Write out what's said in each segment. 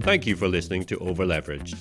Thank you for listening to Overleveraged,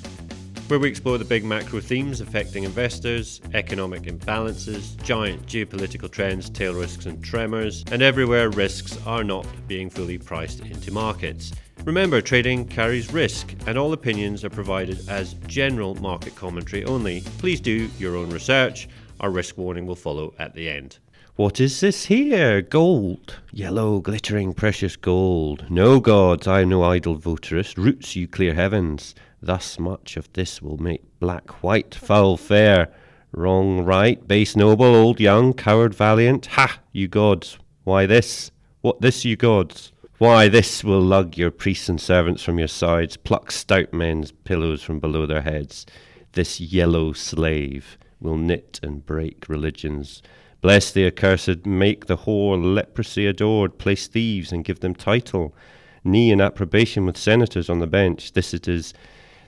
where we explore the big macro themes affecting investors, economic imbalances, giant geopolitical trends, tail risks and tremors, and everywhere risks are not being fully priced into markets. Remember, trading carries risk, and all opinions are provided as general market commentary only. Please do your own research. Our risk warning will follow at the end. What is this here? Gold. Yellow, glittering, precious gold. No gods, I am no idle votarist. Roots, you clear heavens. Thus much of this will make black white, foul fair. Wrong right, base noble, old young, coward valiant. Ha, you gods. Why this? What this, you gods? Why this will lug your priests and servants from your sides, pluck stout men's pillows from below their heads. This yellow slave will knit and break religions. Bless the accursed, make the whore leprosy adored, place thieves and give them title. Knee in approbation with senators on the bench. This it is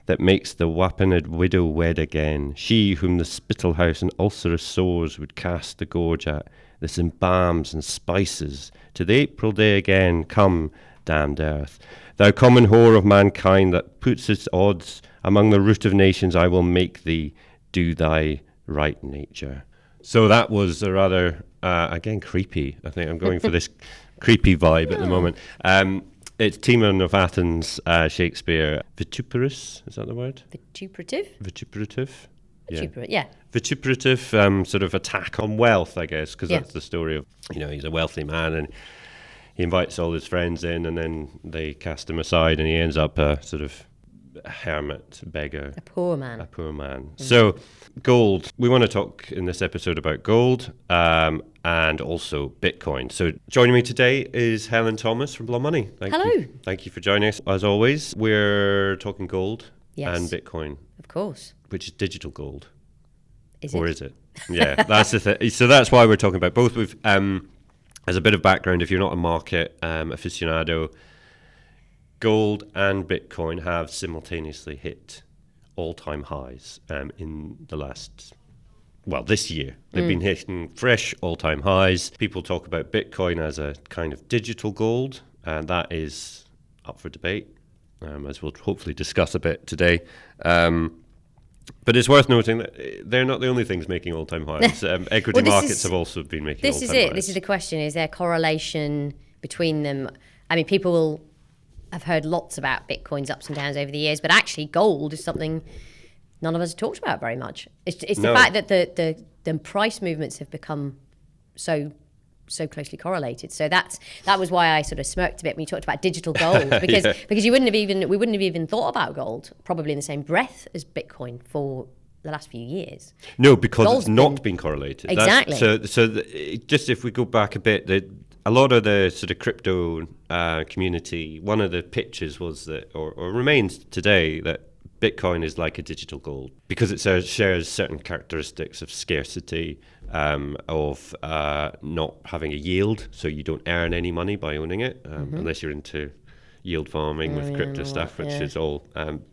that makes the wappined widow wed again. She whom the spittle house and ulcerous sores would cast the gorge at. This embalms and spices. To the April day again, come, damned earth. Thou common whore of mankind that puts its odds among the root of nations, I will make thee do thy right nature. So that was a rather, again, creepy. I think I'm going for this creepy vibe at the moment. It's Timon of Athens, Shakespeare. Vituperous, is that the word? Vituperative? Vituperative? Yeah. Vituperative sort of attack on wealth, I guess, because that's the story of, he's a wealthy man and he invites all his friends in and then they cast him aside and he ends up a sort of hermit, beggar. A poor man. Mm-hmm. So gold. We want to talk in this episode about gold and also Bitcoin. So joining me today is Helen Thomas from BlondeMoney. Hello. Thank you for joining us. As always, we're talking gold and Bitcoin. Of course. Which is digital gold. Is it? Or is it? Yeah, that's the thing. So that's why we're talking about both. We've, as a bit of background, if you're not a market aficionado, gold and Bitcoin have simultaneously hit all-time highs in the last, this year. They've been hitting fresh all-time highs. People talk about Bitcoin as a kind of digital gold, and that is up for debate, as we'll hopefully discuss a bit today. But it's worth noting that they're not the only things making all-time highs. Equity markets have also been making all-time highs. This is it. This is the question. Is there correlation between them? I mean, people will have heard lots about Bitcoin's ups and downs over the years, but actually gold is something none of us have talked about very much. It's the fact that the price movements have become so closely correlated. So that was why I sort of smirked a bit when you talked about digital gold, because we wouldn't have even thought about gold probably in the same breath as Bitcoin for the last few years. No, because gold's not been correlated. Exactly. Just if we go back a bit, a lot of the sort of crypto community, one of the pitches was that, or remains today, that Bitcoin is like a digital gold because it shares certain characteristics of scarcity, of not having a yield, so you don't earn any money by owning it, unless you're into yield farming with crypto stuff, which is all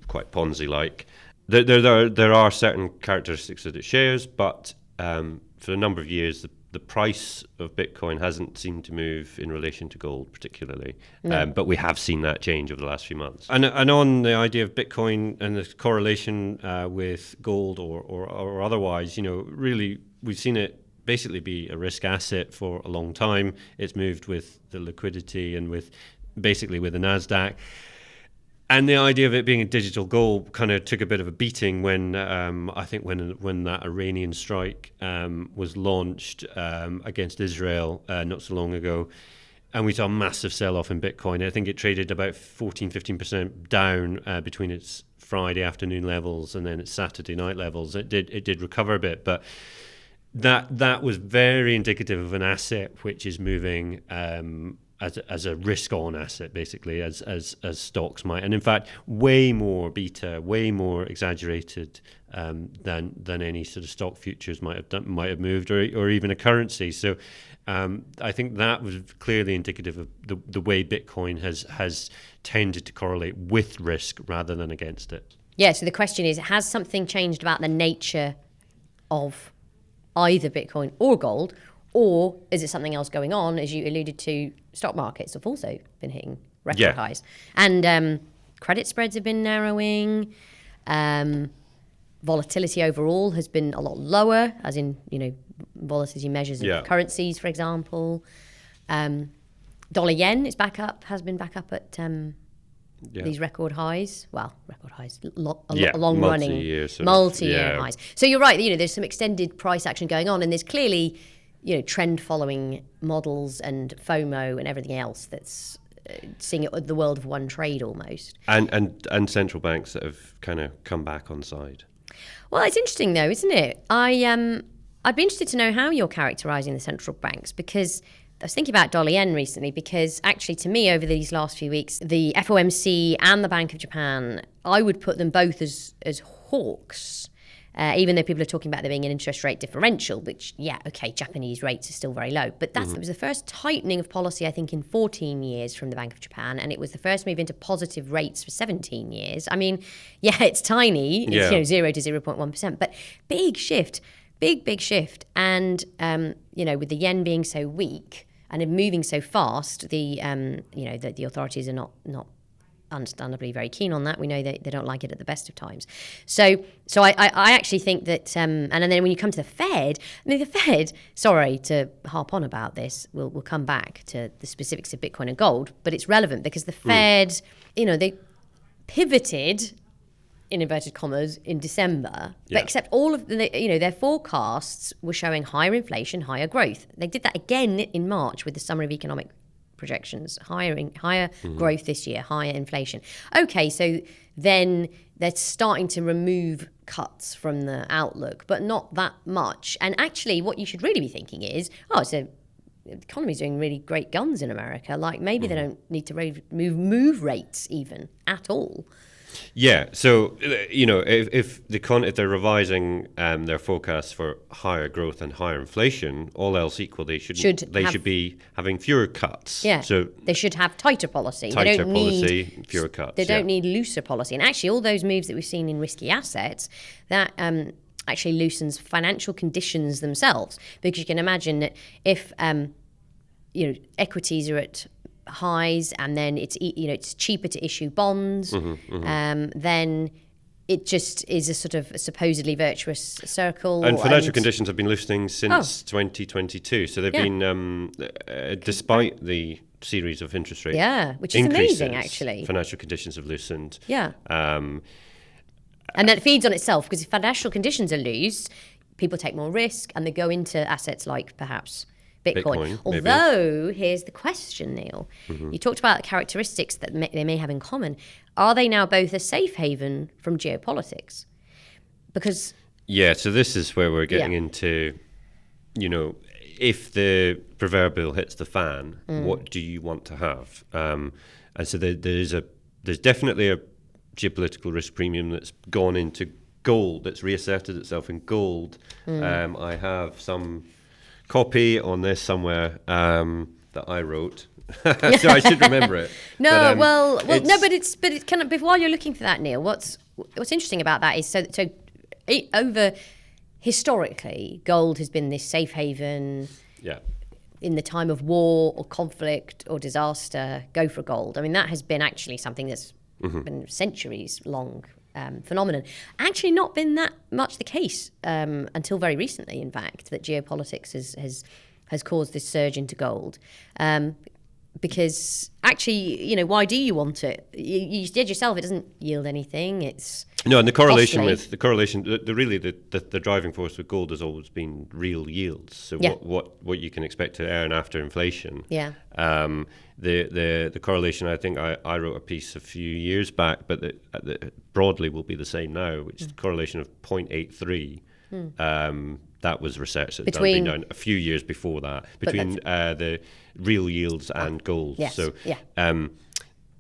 quite Ponzi-like. There are certain characteristics that it shares, but for a number of years, the price of Bitcoin hasn't seemed to move in relation to gold particularly, but we have seen that change over the last few months. And on the idea of Bitcoin and the correlation with gold or otherwise, really we've seen it basically be a risk asset for a long time. It's moved with the liquidity and with the NASDAQ. And the idea of it being a digital gold kind of took a bit of a beating when I think when that Iranian strike was launched against Israel not so long ago, and we saw a massive sell-off in Bitcoin. I think it traded about 15% down between its Friday afternoon levels and then its Saturday night levels. It did recover a bit, but that was very indicative of an asset which is moving as a risk-on asset, basically, as stocks might, and in fact, way more beta, way more exaggerated than any sort of stock futures might have moved, or even a currency. So, I think that was clearly indicative of the way Bitcoin has tended to correlate with risk rather than against it. Yeah. So the question is, has something changed about the nature of either Bitcoin or gold? Or is it something else going on? As you alluded to, stock markets have also been hitting record highs. And credit spreads have been narrowing. Volatility overall has been a lot lower, as in, volatility measures of currencies, for example. Dollar yen is back up, has been back up at these record highs. Well, record highs, long running, multi-year highs. So you're right, there's some extended price action going on, and there's clearly, trend following models and FOMO and everything else that's seeing it the world of one trade almost. And central banks that have kind of come back on side. Well, it's interesting though, isn't it? I'd be interested to know how you're characterising the central banks, because I was thinking about dollar yen recently, because actually to me over these last few weeks, the FOMC and the Bank of Japan, I would put them both as hawks, even though people are talking about there being an interest rate differential, which, Japanese rates are still very low. But it was the first tightening of policy, I think, in 14 years from the Bank of Japan, and it was the first move into positive rates for 17 years. I mean, it's tiny, it's 0 to 0.1%, but big shift. Big shift. And, with the yen being so weak and moving so fast, the authorities are not understandably very keen on that. We know that they don't like it at the best of times. So I actually think that, and then when you come to the Fed, the Fed, sorry to harp on about this, we'll come back to the specifics of Bitcoin and gold, but it's relevant because the Fed, they pivoted, in inverted commas, in December, but except all of their forecasts were showing higher inflation, higher growth. They did that again in March with the Summary of Economic Projections, higher growth this year, higher inflation. Okay, so then they're starting to remove cuts from the outlook, but not that much. And actually, what you should really be thinking is, so the economy's doing really great guns in America. Like maybe they don't need to move rates even at all. Yeah, so if they're revising their forecasts for higher growth and higher inflation, all else equal, they should be having fewer cuts. Yeah, so they should have tighter policy. Fewer cuts. They don't need looser policy. And actually, all those moves that we've seen in risky assets, that actually loosens financial conditions themselves, because you can imagine that if equities are at highs, and then it's cheaper to issue bonds, then it just is a sort of supposedly virtuous circle. And financial conditions have been loosening since 2022, so they've been despite the series of interest rate which is amazing actually. Financial conditions have loosened. And then it feeds on itself, because if financial conditions are loose, people take more risk and they go into assets like perhaps Bitcoin. Although, here's the question, Neil. You talked about the characteristics that they may have in common. Are they now both a safe haven from geopolitics? Because... so this is where we're getting into, if the proverbial hits the fan, what do you want to have? And so there's definitely a geopolitical risk premium that's gone into gold, that's reasserted itself in gold. I have some copy on this somewhere that I wrote, so I should remember it. But it's kind of, while you're looking for that, Neil, what's interesting about that is over historically, gold has been this safe haven. In the time of war or conflict or disaster, go for gold. I mean, that has been actually something that's been centuries long phenomenon. Actually not been that much the case until very recently, in fact, that geopolitics has caused this surge into gold. Because actually, why do you want it? You said yourself, it doesn't yield anything. It's and the correlation costly. the driving force with gold has always been real yields. So what you can expect to earn after inflation. The correlation, I think I wrote a piece a few years back, but broadly will be the same now, which is the correlation of 0.83. That was research that's been done a few years before that, between the real yields and gold.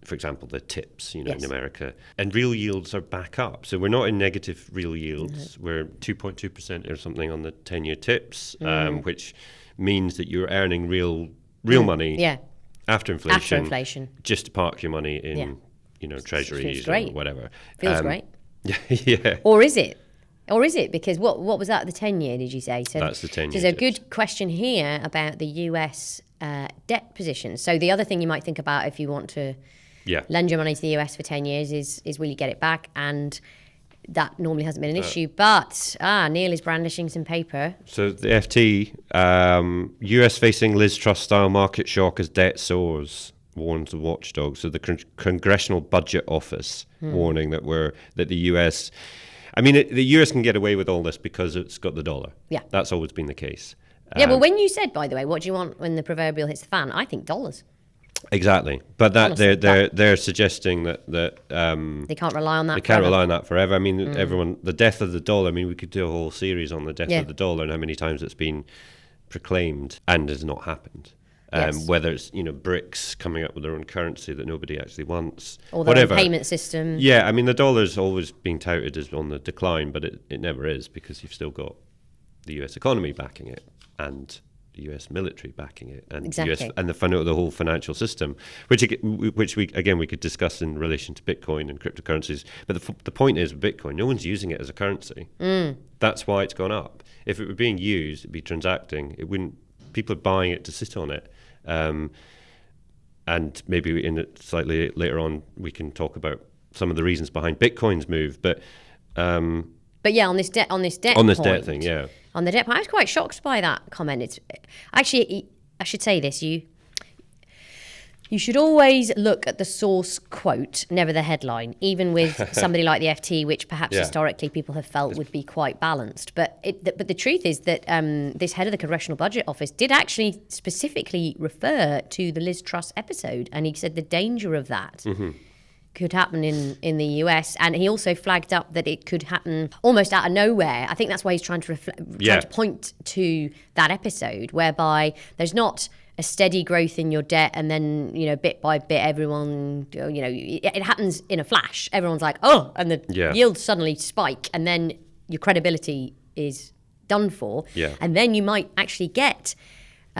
For example, the tips, in America. And real yields are back up. So we're not in negative real yields. We're 2.2% or something on the 10-year tips, which means that you're earning real money after inflation. Just to park your money in, treasuries or whatever. Feels great. Yeah. Or is it? Or is it? Because what was that, the 10-year, did you say? So that's the 10-year. There's a good question here about the US debt position. So the other thing you might think about if you want to lend your money to the US for 10 years is will you get it back? And that normally hasn't been an issue. But Neil is brandishing some paper. So the FT, US facing Liz Truss style market shock as debt soars, warns the watchdog. So the Congressional Budget Office warning that the US, I mean, the US can get away with all this because it's got the dollar. Yeah. That's always been the case. Yeah, but when you said, by the way, what do you want when the proverbial hits the fan? I think dollars. Exactly, but that Honestly, they're suggesting that they can't rely on that. They can't rely on that forever. I mean, the death of the dollar. I mean, we could do a whole series on the death of the dollar and how many times it's been proclaimed and has not happened. Whether it's BRICS coming up with their own currency that nobody actually wants, or their own payment system. Yeah, I mean, the dollar's always been touted as on the decline, but it never is because you've still got the US economy backing it and the US military backing it, and exactly. the whole financial system, which we could discuss in relation to Bitcoin and cryptocurrencies. But the point is, with Bitcoin, no one's using it as a currency. That's why it's gone up. If it were being used, it'd be transacting. It wouldn't. People are buying it to sit on it. And maybe slightly later on we can talk about some of the reasons behind Bitcoin's move. But yeah, on this debt thing, yeah. On the debt point, I was quite shocked by that comment. It's actually, I should say this, you should always look at the source quote, never the headline, even with somebody like the FT, which perhaps historically people have felt would be quite balanced. But the truth is that this head of the Congressional Budget Office did actually specifically refer to the Liz Truss episode, and he said the danger of that could happen in the US, and he also flagged up that it could happen almost out of nowhere. I think that's why he's trying to point to that episode, whereby there's not a steady growth in your debt, and then bit by bit everyone it happens in a flash. Everyone's like, oh, and the yields suddenly spike, and then your credibility is done for. And then you might actually get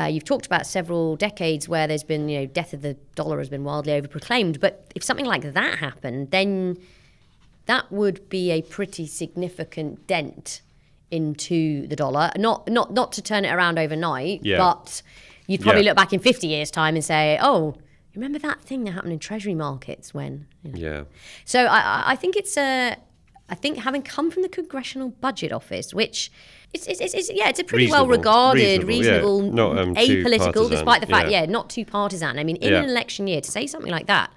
you've talked about several decades where there's been, death of the dollar has been wildly overproclaimed. But if something like that happened, then that would be a pretty significant dent into the dollar. Not to turn it around overnight, but you'd probably look back in 50 years' time and say, oh, remember that thing that happened in treasury markets when? So I think I think having come from the Congressional Budget Office, which it's a pretty well regarded, reasonable, not apolitical, despite the fact, not too partisan. I mean, in an election year, to say something like that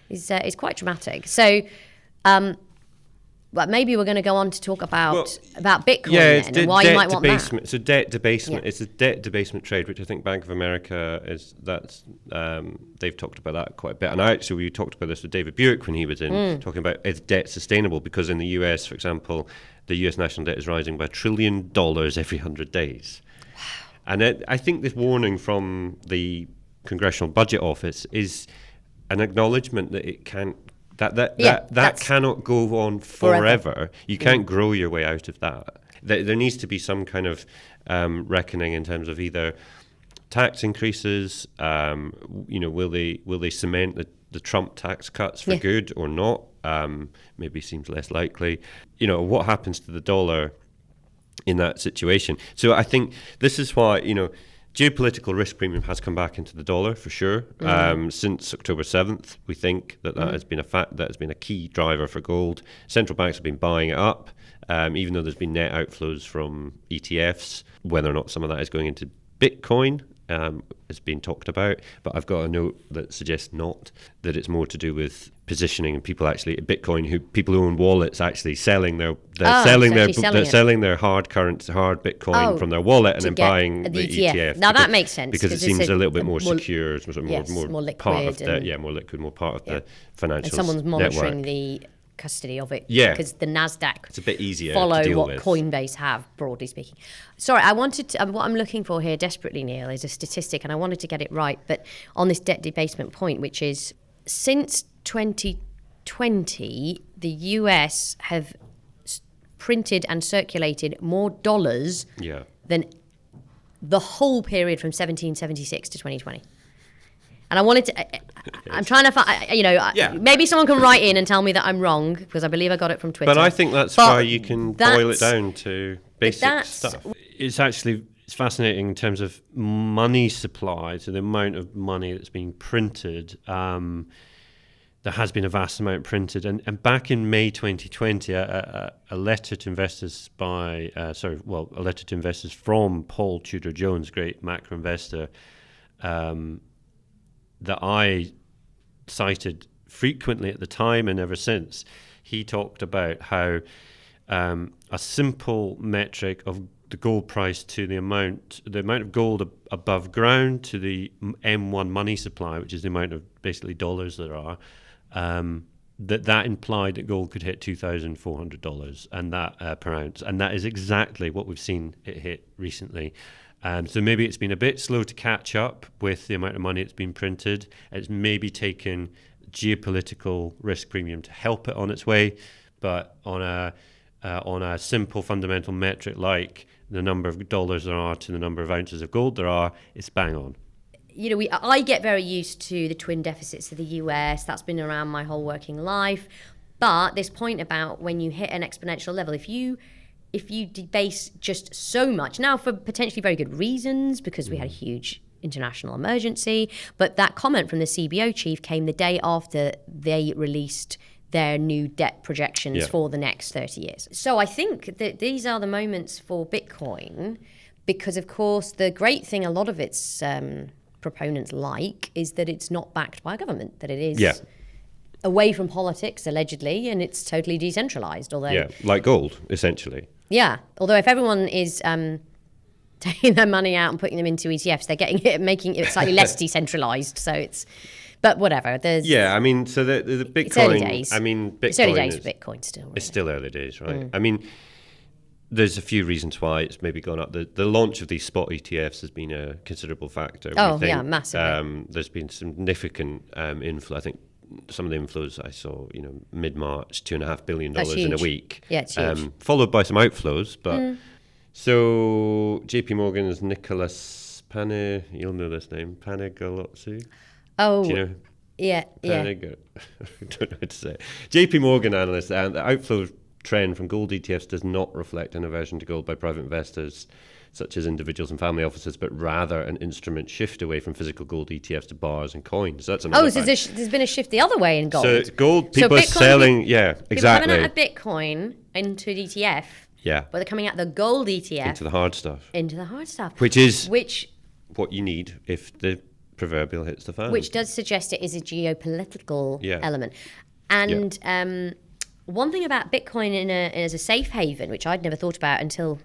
is quite dramatic. So, but maybe we're going to go on to talk about Bitcoin then, and why you might want that. So debt debasement, it's a debt debasement trade, which I think Bank of America they've talked about that quite a bit. And we talked about this with David Buick when he was in, talking about is debt sustainable? Because in the US, for example, the US national debt is rising by $1 trillion every 100 days. Wow. And I think this warning from the Congressional Budget Office is an acknowledgement that it can't. That cannot go on forever. You can't grow your way out of that. There needs to be some kind of reckoning in terms of either tax increases. Will they cement the Trump tax cuts for good or not? Maybe seems less likely. What happens to the dollar in that situation? So I think this is why geopolitical risk premium has come back into the dollar for sure. Since October 7th, we think that has been a fact, that has been a key driver for gold. Central banks have been buying it up, even though there's been net outflows from ETFs. Whether or not some of that is going into Bitcoin has been talked about, but I've got a note that suggests not, that it's more to do with positioning and people who own wallets actually selling their hard Bitcoin from their wallet and then buying the ETF. Now that makes sense because it seems a little bit more secure, more liquid, part of more liquid, more part of the financial. And someone's monitoring network. the custody of it, because the Nasdaq it's a bit easier follow to deal what with. Coinbase have, broadly speaking. Sorry, I wanted to, what I'm looking for here desperately, Neil, is a statistic, and I wanted to get it right, but on this debt debasement point, which is since 2020, the US have printed and circulated more dollars than the whole period from 1776 to 2020. And I wanted to, I'm trying to find, maybe someone can write in and tell me that I'm wrong, because I believe I got it from Twitter. But I think that's why you can boil it down to basic stuff. It's fascinating in terms of money supply, so the amount of money that's being printed. There has been a vast amount printed, and back in May 2020, a letter to investors a letter to investors from Paul Tudor Jones, great macro investor, that I cited frequently at the time and ever since. He talked about how a simple metric of the gold price to the amount of gold above ground to the M1 money supply, which is the amount of basically dollars there are. That implied that gold could hit $2,400 and that per ounce, and that is exactly what we've seen it hit recently. So maybe it's been a bit slow to catch up with the amount of money that's been printed. It's maybe taken geopolitical risk premium to help it on its way, but on a simple fundamental metric like the number of dollars there are to the number of ounces of gold there are, it's bang on. I get very used to the twin deficits of the US. That's been around my whole working life. But this point about when you hit an exponential level, if you debase just so much, now for potentially very good reasons, because we had a huge international emergency, but that comment from the CBO chief came the day after they released their new debt projections for the next 30 years. So I think that these are the moments for Bitcoin, because, of course, the great thing a lot of its proponents is that it's not backed by a government, that it is away from politics, allegedly, and it's totally decentralized. Although, like gold, essentially. Yeah, although if everyone is taking their money out and putting them into ETFs, they're making it slightly less decentralized. So it's, but whatever. There's so the Bitcoin. It's early days. Bitcoin. It's early days for Bitcoin still. Really. It's still early days, right? There's a few reasons why it's maybe gone up. The launch of these spot ETFs has been a considerable factor. Massively. There's been significant inflow. I think some of the inflows I saw, mid-March, $2.5 billion in a week. Yeah, it's huge. Followed by some outflows. But so JP Morgan's Nicholas you'll know this name, Panagolotsu. Oh, do you know? Yeah. I don't know how to say it. JP Morgan analyst, and the outflow trend from gold ETFs does not reflect an aversion to gold by private investors, such as individuals and family offices, but rather an instrument shift away from physical gold ETFs to bars and coins. That's another so there's been a shift the other way in gold. So gold, people are selling, exactly. People coming out of Bitcoin into an ETF. Yeah. But they're coming out the gold ETF. Into the hard stuff. Which what you need if the proverbial hits the fan. Which does suggest it is a geopolitical element. And one thing about Bitcoin as a safe haven, which I'd never thought about until,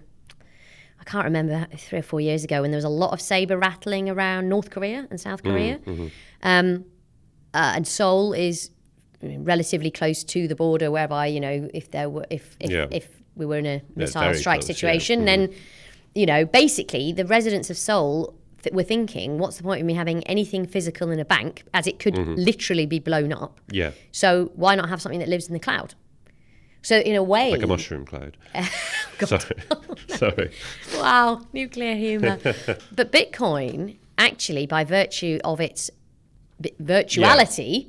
I can't remember, 3 or 4 years ago, when there was a lot of saber rattling around North Korea and South Korea. And Seoul is relatively close to the border, whereby, if we were in a missile strike situation, then, basically the residents of Seoul were thinking, what's the point of me having anything physical in a bank, as it could literally be blown up? Yeah. So why not have something that lives in the cloud? So in a way... Like a mushroom cloud. Sorry. Wow, nuclear humour. But Bitcoin, actually, by virtue of its virtuality,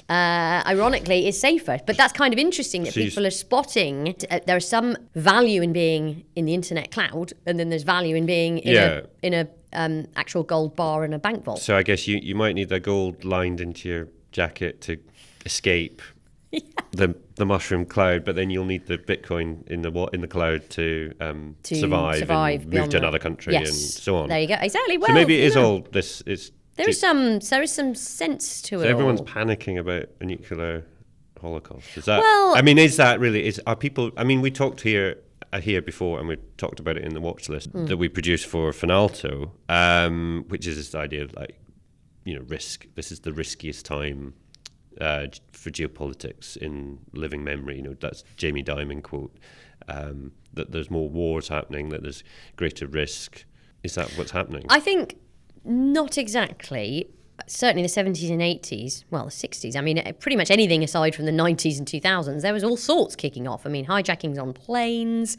ironically, is safer. But that's kind of interesting that people are spotting. There is some value in being in the internet cloud, and then there's value in being in a actual gold bar in a bank vault. So I guess you might need the gold lined into your jacket to escape the mushroom cloud, but then you'll need the Bitcoin in the cloud to survive and move to another country and so on. There you go. Exactly. Well, so maybe it is all this. There is some sense to it. So everyone's panicking about a nuclear holocaust. Is that? Well, is that really? Are people? We talked here before, and we talked about it in the watch list that we produced for Finalto, which is this idea of risk. This is the riskiest time for geopolitics in living memory. That's Jamie Dimon quote. That there's more wars happening. That there's greater risk. Is that what's happening? I think not exactly. Certainly the 70s and 80s, well, the 60s. Pretty much anything aside from the 90s and 2000s, there was all sorts kicking off. Hijackings on planes.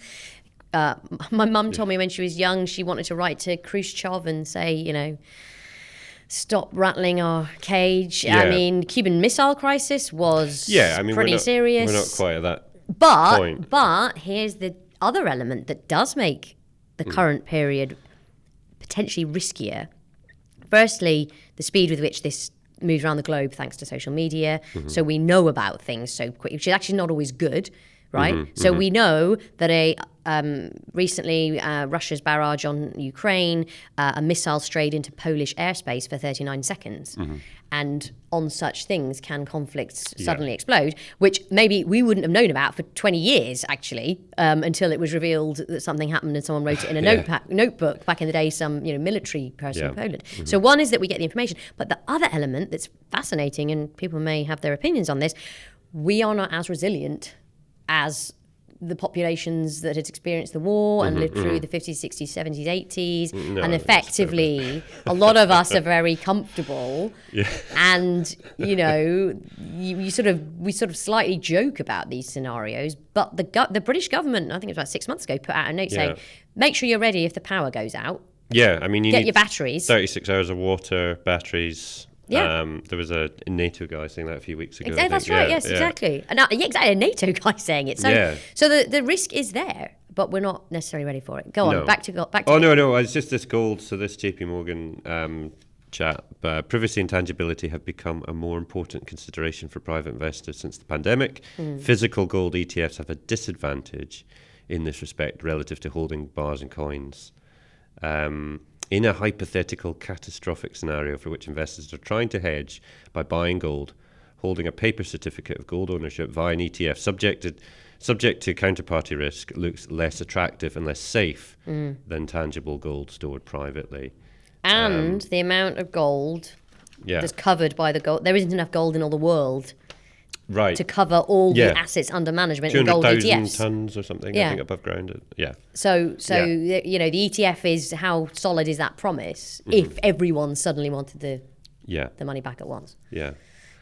My mum told me when she was young, she wanted to write to Khrushchev and say, stop rattling our cage. Yeah. I mean, Cuban Missile Crisis was pretty serious. We're not quite at that point. But here's the other element that does make the current period potentially riskier. Firstly, the speed with which this moves around the globe thanks to social media. So we know about things so quickly, which is actually not always good, right? So we know that recently Russia's barrage on Ukraine, a missile strayed into Polish airspace for 39 seconds. And on such things can conflicts suddenly explode, which maybe we wouldn't have known about for 20 years, actually, until it was revealed that something happened and someone wrote it in a notebook back in the day, some military person in Poland. So one is that we get the information, but the other element that's fascinating, and people may have their opinions on this, we are not as resilient as the populations that had experienced the war and lived through the 50s, 60s, 70s, 80s. And effectively, a lot of us are very comfortable. And, we sort of slightly joke about these scenarios. But the British government, I think it was about 6 months ago, put out a note saying, make sure you're ready if the power goes out. Yeah, I mean, you get need your batteries. 36 hours of water, batteries. Yeah. There was a NATO guy saying that a few weeks ago. That's right, yes, exactly. And exactly, a NATO guy saying it. So the risk is there, but we're not necessarily ready for it. Go on, back to no, it's just this gold. So this JP Morgan chat, privacy and tangibility have become a more important consideration for private investors since the pandemic. Physical gold ETFs have a disadvantage in this respect relative to holding bars and coins. In a hypothetical catastrophic scenario for which investors are trying to hedge by buying gold, holding a paper certificate of gold ownership via an ETF subject to counterparty risk looks less attractive and less safe than tangible gold stored privately. And the amount of gold that's covered by the gold, there isn't enough gold in all the world to cover all the assets under management in gold ETFs. 200,000 tons or something, I think, above ground. So the ETF is how solid is that promise if everyone suddenly wanted the money back at once. Yeah.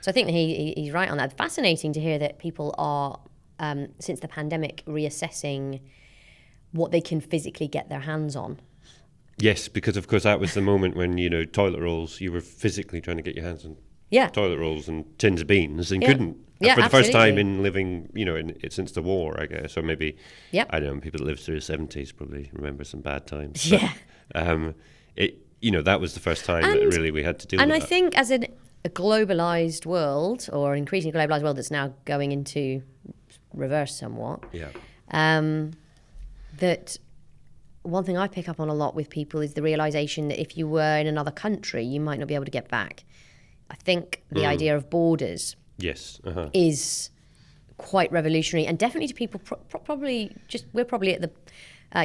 So I think he's right on that. Fascinating to hear that people are, since the pandemic, reassessing what they can physically get their hands on. Yes, because of course that was the moment when, toilet rolls, you were physically trying to get your hands on toilet rolls and tins of beans and couldn't. For the first time in living, since the war, I guess, or maybe, I don't know, people that lived through the 70s probably remember some bad times. But, that was the first time that really we had to deal with that. And I think as a globalised world, or increasingly globalised world that's now going into reverse somewhat, that one thing I pick up on a lot with people is the realisation that if you were in another country, you might not be able to get back. I think the idea of borders is quite revolutionary, and definitely to people we're probably at the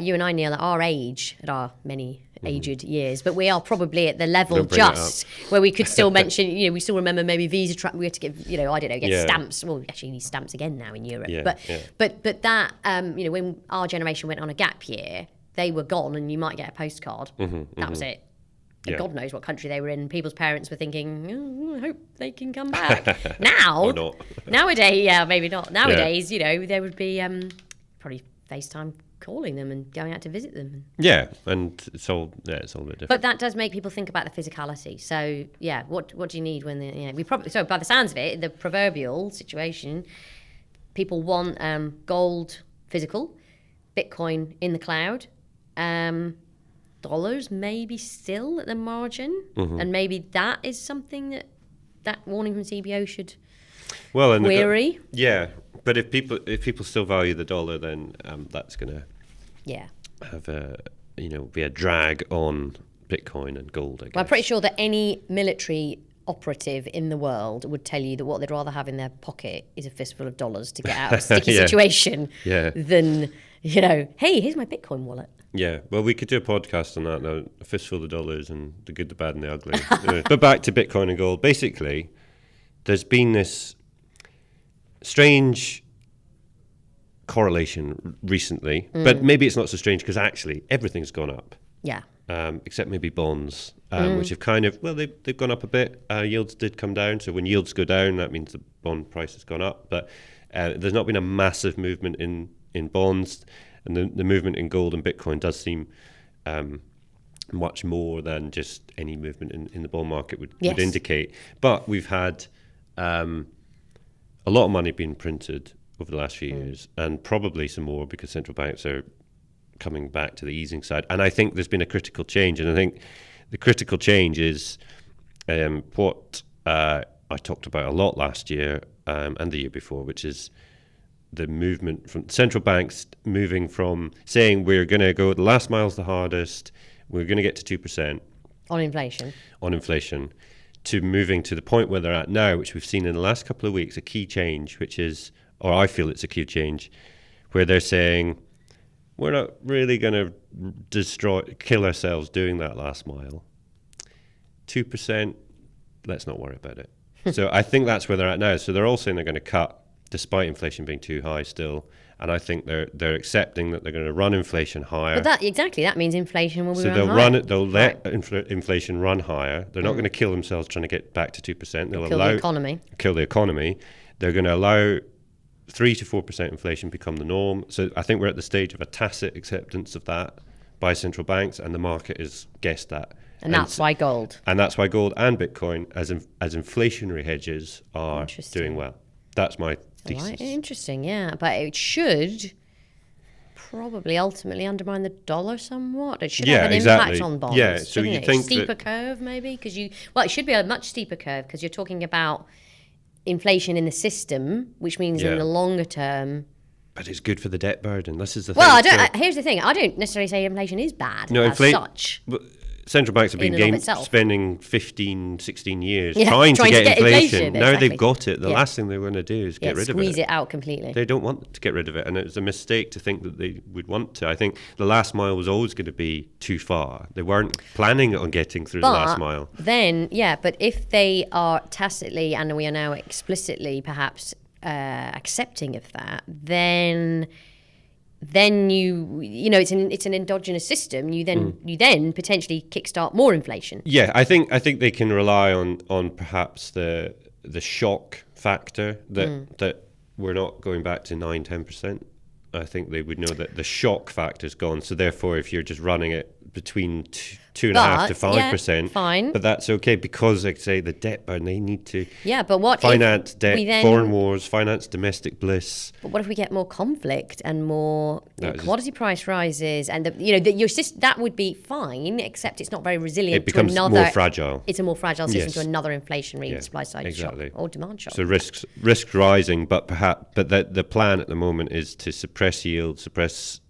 you and I, Neil, at our age, at our many aged years, but we are probably at the level where we could still mention, we still remember maybe visa we had to give, get stamps. Well, we actually need stamps again now in Europe. But that when our generation went on a gap year, they were gone, and you might get a postcard. That was it. God knows what country they were in. People's parents were thinking, I hope they can come back. Now, nowadays, maybe not. Nowadays, there would be probably FaceTime calling them and going out to visit them. Yeah, and it's all a bit different. But that does make people think about the physicality. So, what do you need when so by the sounds of it, the proverbial situation, people want gold physical, Bitcoin in the cloud, dollars maybe still at the margin, and maybe that is something that warning from CBO should query. But if people still value the dollar, then that's going to have be a drag on Bitcoin and gold, I guess. Well, I'm pretty sure that any military operative in the world would tell you that what they'd rather have in their pocket is a fistful of dollars to get out of a sticky situation than, hey, here's my Bitcoin wallet. Yeah, well, we could do a podcast on that now, a fistful of dollars and the good, the bad and the ugly. But back to Bitcoin and gold. Basically, there's been this strange correlation recently, but maybe it's not so strange because actually everything's gone up. Yeah. Except maybe bonds, which have kind of, they've gone up a bit. Yields did come down. So when yields go down, that means the bond price has gone up. But there's not been a massive movement in bonds. And the movement in gold and Bitcoin does seem much more than just any movement in the bond market would Yes. indicate. But we've had a lot of money being printed over the last few years, and probably some more because central banks are coming back to the easing side. And I think there's been a critical change, and I think the critical change is what I talked about a lot last year and the year before, which is the movement from central banks moving from saying we're going to go the last mile's the hardest, we're going to get to 2% On inflation. to moving to the point where they're at now, which we've seen in the last couple of weeks, a key change, which is, or I feel it's a key change, where they're saying we're not really going to kill ourselves doing that last mile. 2%, let's not worry about it. So I think that's where they're at now. So they're all saying they're going to cut, despite inflation being too high still. And I think they're accepting that they're going to run inflation higher. But that means inflation will be So they'll let inflation run higher. They're not going to kill themselves trying to get back to 2%. They'll kill the economy. They're going to allow 3 to 4% inflation become the norm. So I think we're at the stage of a tacit acceptance of that by central banks, and the market has guessed that. And that's why gold. And that's why gold and Bitcoin, as inflationary hedges, are doing well. That's my thesis. Right. Interesting, yeah. But it should probably ultimately undermine the dollar somewhat. It should have an impact on bonds. Yeah, so you think steeper curve maybe? It should be a much steeper curve because you're talking about inflation in the system, which means in the longer term. But it's good for the debt burden. This is the thing. Here's the thing. I don't necessarily say inflation is bad as such. But central banks have been spending 15, 16 years trying to get inflation. Now exactly. they've got it. The last thing they're going to do is get rid of it. Squeeze it out completely. They don't want to get rid of it. And it was a mistake to think that they would want to. I think the last mile was always going to be too far. They weren't planning on getting through the last mile. But if they are tacitly, and we are now explicitly perhaps accepting of that, then it's an endogenous system. You then potentially kickstart more inflation. Yeah, I think they can rely on perhaps the shock factor that we're not going back to 9-10%. I think they would know that the shock factor's gone. So therefore, if you're just running it between 2.5% to 5%, fine. But that's okay because, like I say, the debt burden, they need to but what finance debt, foreign wars, finance domestic bliss. But what if we get more conflict and more commodity price rises, and your system, that would be fine, except it's not very resilient. It becomes more fragile. It's a more fragile system to another inflationary supply side shock or demand shock. So risks rising, but the plan at the moment is to suppress yield,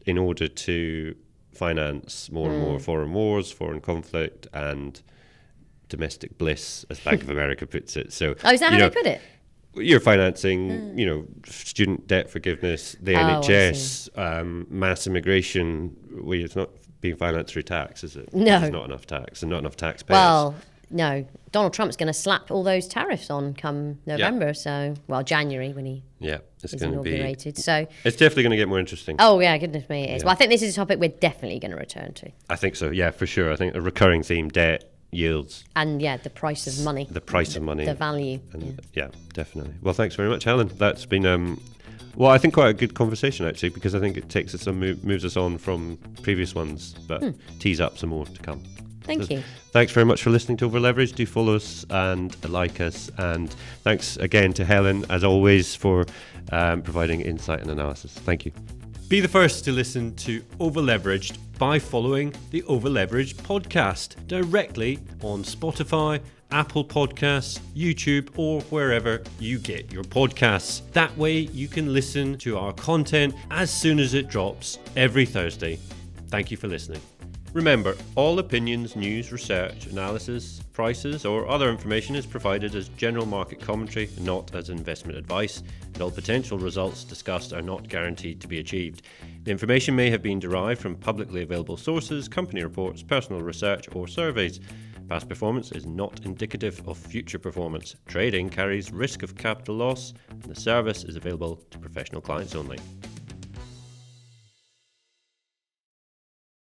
in order to finance more and more foreign wars, foreign conflict, and domestic bliss, as Bank of America puts it. So, is that how they put it? You're financing, student debt forgiveness, the NHS, mass immigration. It's not being financed through tax, is it? No, there's not enough tax and not enough taxpayers. Well, no, Donald Trump's going to slap all those tariffs on come November. January when he is inaugurated. So it's definitely going to get more interesting. Oh yeah, goodness me, it is. Well, I think this is a topic we're definitely going to return to. I think so. Yeah, for sure. I think a recurring theme: debt, yields, and the price of money. The price of money, the value. And definitely. Well, thanks very much, Helen. That's been I think quite a good conversation actually, because I think it takes us moves us on from previous ones, but tees up some more to come. Thank you. Thanks very much for listening to Over Leverage. Do follow us and like us. And thanks again to Helen, as always, for providing insight and analysis. Thank you. Be the first to listen to Over Leveraged by following the Over Leveraged podcast directly on Spotify, Apple Podcasts, YouTube, or wherever you get your podcasts. That way you can listen to our content as soon as it drops every Thursday. Thank you for listening. Remember, all opinions, news, research, analysis, prices, or other information is provided as general market commentary, not as investment advice, and all potential results discussed are not guaranteed to be achieved. The information may have been derived from publicly available sources, company reports, personal research, or surveys. Past performance is not indicative of future performance. Trading carries risk of capital loss, and the service is available to professional clients only.